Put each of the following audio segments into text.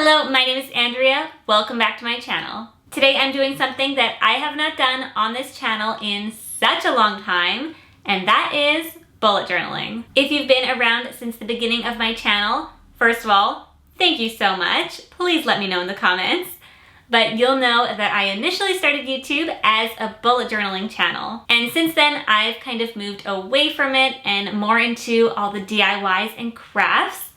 Hello, my name is Andrea. Welcome back to my channel. Today I'm doing something that I have not done on this channel in such a long time, and that is bullet journaling. If you've been around since the beginning of my channel, first of all, thank you so much. Please let me know in the comments. But you'll know that I initially started YouTube as a bullet journaling channel. And since then, I've kind of moved away from it and more into all the DIYs and crafts.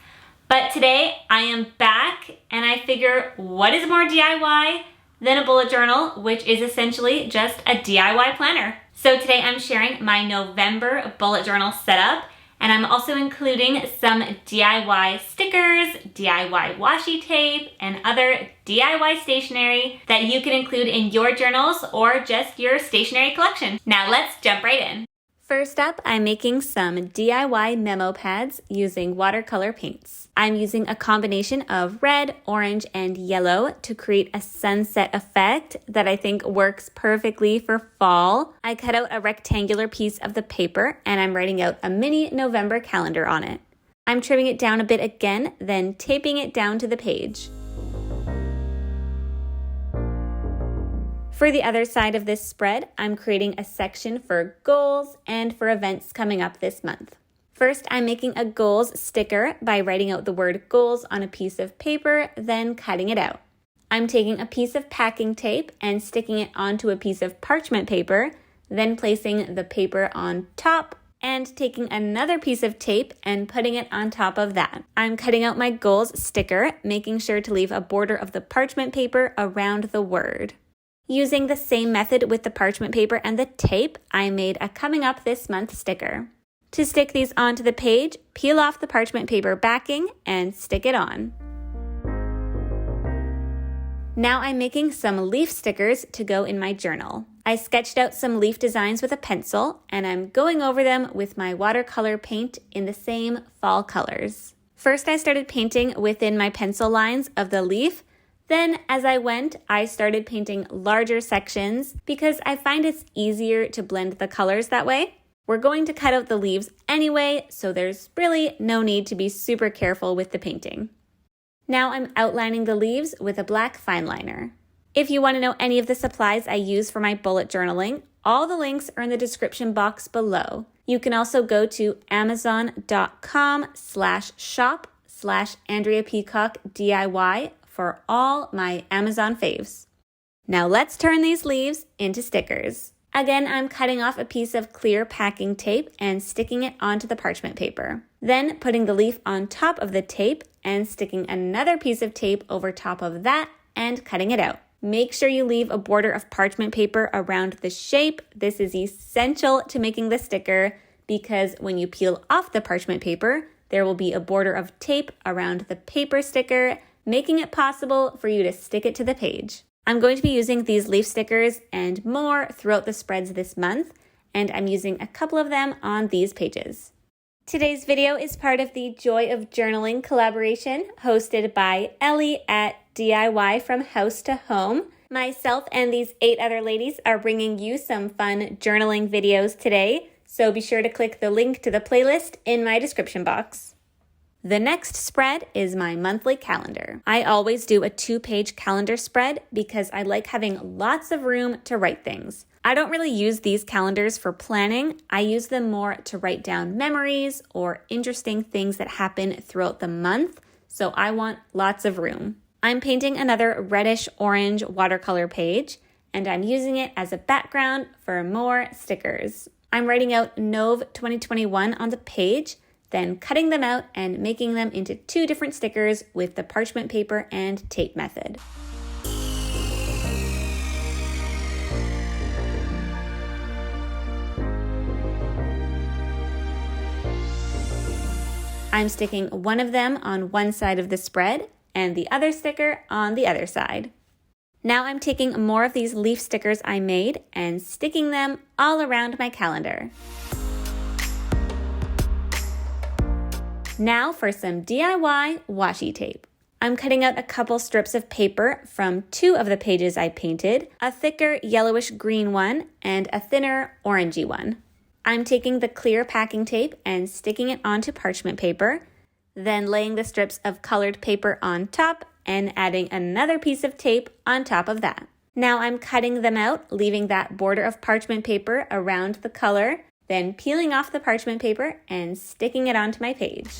But today I am back and I figure, what is more DIY than a bullet journal, which is essentially just a DIY planner. So today I'm sharing my November bullet journal setup, and I'm also including some DIY stickers, DIY washi tape, and other DIY stationery that you can include in your journals or just your stationery collection. Now let's jump right in. First up, I'm making some DIY memo pads using watercolor paints. I'm using a combination of red, orange, and yellow to create a sunset effect that I think works perfectly for fall. I cut out a rectangular piece of the paper and I'm writing out a mini November calendar on it. I'm trimming it down a bit again, then taping it down to the page. For the other side of this spread, I'm creating a section for goals and for events coming up this month. First, I'm making a goals sticker by writing out the word goals on a piece of paper, then cutting it out. I'm taking a piece of packing tape and sticking it onto a piece of parchment paper, then placing the paper on top and taking another piece of tape and putting it on top of that. I'm cutting out my goals sticker, making sure to leave a border of the parchment paper around the word. Using the same method with the parchment paper and the tape, I made a coming up this month sticker. To stick these onto the page, peel off the parchment paper backing and stick it on. Now I'm making some leaf stickers to go in my journal. I sketched out some leaf designs with a pencil and I'm going over them with my watercolor paint in the same fall colors. First, I started painting within my pencil lines of the leaf. Then, as I went, I started painting larger sections because I find it's easier to blend the colors that way. We're going to cut out the leaves anyway, so there's really no need to be super careful with the painting. Now I'm outlining the leaves with a black fine liner. If you want to know any of the supplies I use for my bullet journaling, all the links are in the description box below. You can also go to amazon.com/shop/AndreaPeacockDIY for all my Amazon faves. Now let's turn these leaves into stickers. Again, I'm cutting off a piece of clear packing tape and sticking it onto the parchment paper. Then putting the leaf on top of the tape and sticking another piece of tape over top of that and cutting it out. Make sure you leave a border of parchment paper around the shape. This is essential to making the sticker because when you peel off the parchment paper, there will be a border of tape around the paper sticker, making it possible for you to stick it to the page. I'm going to be using these leaf stickers and more throughout the spreads this month, and I'm using a couple of them on these pages. Today's video is part of the Joy of Journaling collaboration hosted by Ellie at DIY From House to Home. Myself and these 8 other ladies are bringing you some fun journaling videos today, so be sure to click the link to the playlist in my description box. The next spread is my monthly calendar. I always do a 2-page calendar spread because I like having lots of room to write things. I don't really use these calendars for planning. I use them more to write down memories or interesting things that happen throughout the month, so I want lots of room. I'm painting another reddish-orange watercolor page, and I'm using it as a background for more stickers. I'm writing out Nov 2021 on the page, then cutting them out and making them into 2 different stickers with the parchment paper and tape method. I'm sticking one of them on one side of the spread and the other sticker on the other side. Now I'm taking more of these leaf stickers I made and sticking them all around my calendar. Now for some DIY washi tape. I'm cutting out a couple strips of paper from 2 of the pages I painted, a thicker yellowish green one and a thinner orangey one. I'm taking the clear packing tape and sticking it onto parchment paper, then laying the strips of colored paper on top and adding another piece of tape on top of that. Now I'm cutting them out, leaving that border of parchment paper around the color, then peeling off the parchment paper and sticking it onto my page.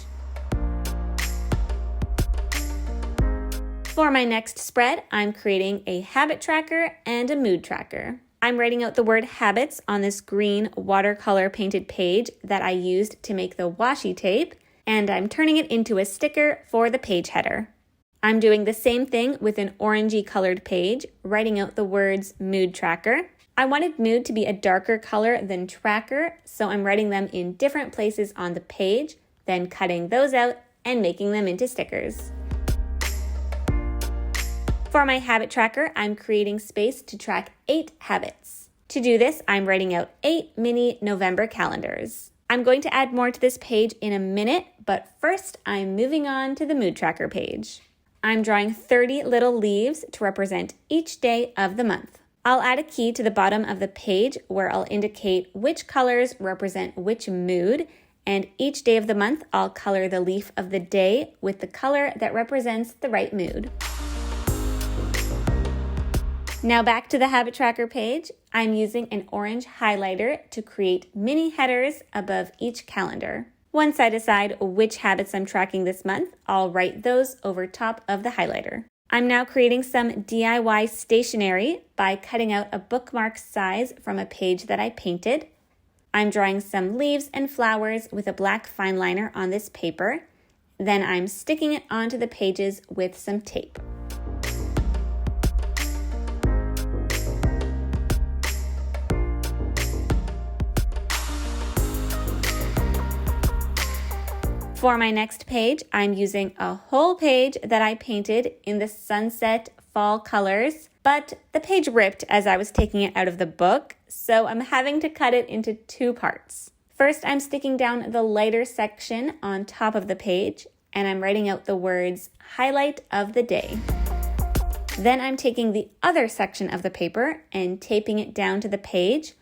For my next spread, I'm creating a habit tracker and a mood tracker. I'm writing out the word habits on this green watercolor painted page that I used to make the washi tape, and I'm turning it into a sticker for the page header. I'm doing the same thing with an orangey colored page, writing out the words mood tracker. I wanted mood to be a darker color than tracker, so I'm writing them in different places on the page, then cutting those out and making them into stickers. For my habit tracker, I'm creating space to track 8 habits. To do this, I'm writing out 8 mini November calendars. I'm going to add more to this page in a minute, but first I'm moving on to the mood tracker page. I'm drawing 30 little leaves to represent each day of the month. I'll add a key to the bottom of the page where I'll indicate which colors represent which mood, and each day of the month I'll color the leaf of the day with the color that represents the right mood. Now back to the habit tracker page. I'm using an orange highlighter to create mini headers above each calendar. Once I decide which habits I'm tracking this month, I'll write those over top of the highlighter. I'm now creating some DIY stationery by cutting out a bookmark size from a page that I painted. I'm drawing some leaves and flowers with a black fine liner on this paper. Then I'm sticking it onto the pages with some tape. For my next page, I'm using a whole page that I painted in the sunset fall colors, but the page ripped as I was taking it out of the book, so I'm having to cut it into 2 parts. First, I'm sticking down the lighter section on top of the page, and I'm writing out the words highlight of the day. Then I'm taking the other section of the paper and taping it down to the page,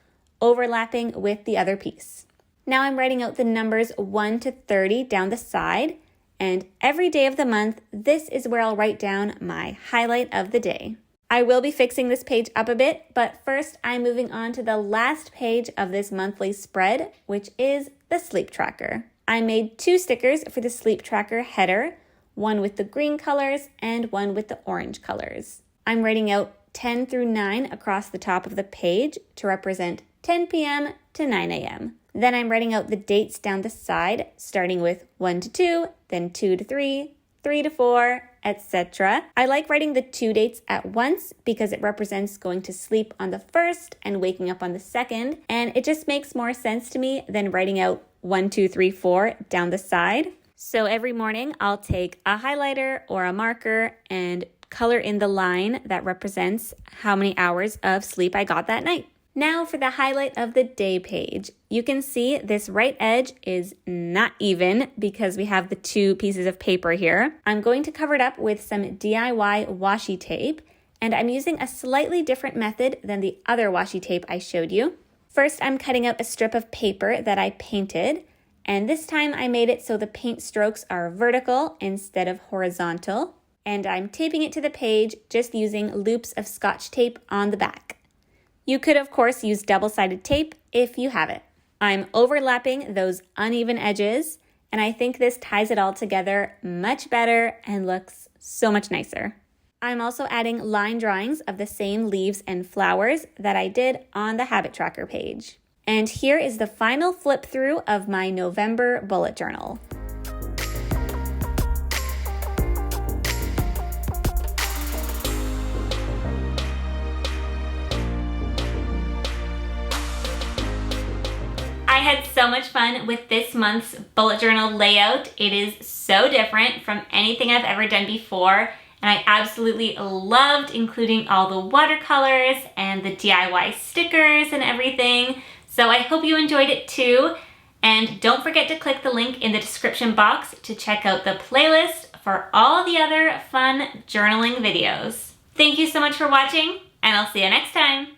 overlapping with the other piece. Now I'm writing out the numbers 1 to 30 down the side, and every day of the month, this is where I'll write down my highlight of the day. I will be fixing this page up a bit, but first I'm moving on to the last page of this monthly spread, which is the sleep tracker. I made 2 stickers for the sleep tracker header, one with the green colors and one with the orange colors. I'm writing out 10 through 9 across the top of the page to represent 10 p.m. to 9 a.m. Then I'm writing out the dates down the side, starting with 1 to 2, then 2 to 3, 3 to 4, etc. I like writing the 2 dates at once because it represents going to sleep on the 1st and waking up on the 2nd, and it just makes more sense to me than writing out 1, 2, 3, 4 down the side. So every morning I'll take a highlighter or a marker and color in the line that represents how many hours of sleep I got that night. Now for the highlight of the day page. You can see this right edge is not even because we have the 2 pieces of paper here. I'm going to cover it up with some DIY washi tape, and I'm using a slightly different method than the other washi tape I showed you. First, I'm cutting out a strip of paper that I painted, and this time I made it so the paint strokes are vertical instead of horizontal, and I'm taping it to the page just using loops of Scotch tape on the back. You could, of course, use double-sided tape if you have it. I'm overlapping those uneven edges, and I think this ties it all together much better and looks so much nicer. I'm also adding line drawings of the same leaves and flowers that I did on the habit tracker page. And here is the final flip through of my November bullet journal. I had so much fun with this month's bullet journal layout. It is so different from anything I've ever done before, and I absolutely loved including all the watercolors and the DIY stickers and everything. So I hope you enjoyed it too. And don't forget to click the link in the description box to check out the playlist for all the other fun journaling videos. Thank you so much for watching, and I'll see you next time.